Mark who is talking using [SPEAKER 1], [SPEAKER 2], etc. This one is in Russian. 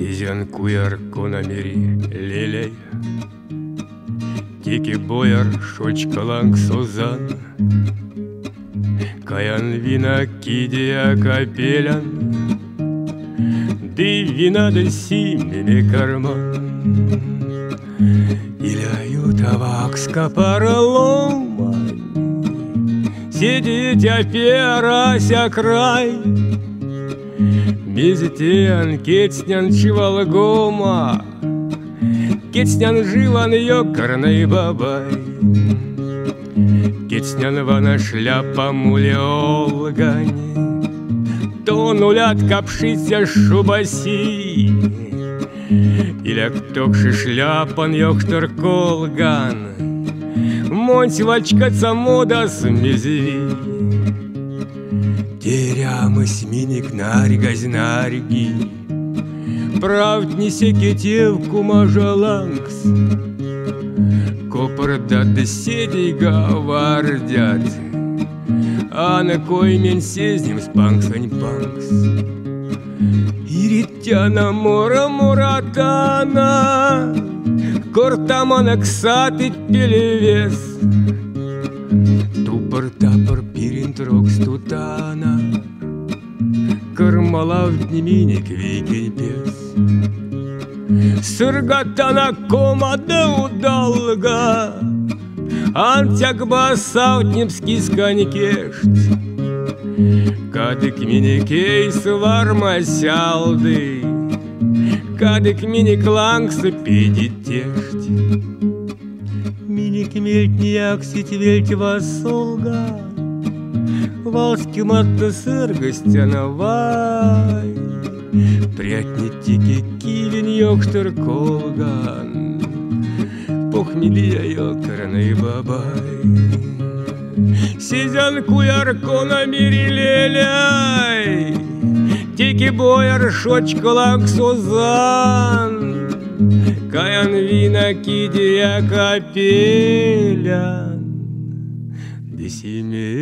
[SPEAKER 1] Сезен куяр конамери лелей, Тики бояр шочкаланг созан, Каян вина кидия капелян, Ды вина да симими карман. Иляю тавак скапараломань, Сидит опера край, Мизитян кетснян чивалгома, Кетснян живан ёкарный бабай, Кетснян вана шляпа мулеолгань, То нулят капшися шубаси, Иля ктокши шляпан ёктор колган, Монть вачкаца модас мизви. Терямы сминик наригазь-нариги, Правд не секетевку мажалангс, Копр дат седей гавардят, А на кой мен сезнем спанксань-панкс. Иритяна мора муратана, Кортамана ксатыть перевес, Тупор-тапор пиринтрокс тутана, Кармалав днеминик викень пес. Сыргатана комада удалга, Антякба саутнемский сканекешт, Кадык миникейс вармасялды, Кадык миниклангсы педитешт. Миник мельтняк сетвельте васолга, Волски матта сыргостяновай, Прятнитики кивин ёктор колган, Похмелия ёкарный бабай. Сезен куяр конамери леляй, Тики бояр шочкаланг созан, Каян вина кидия капелян, Десиме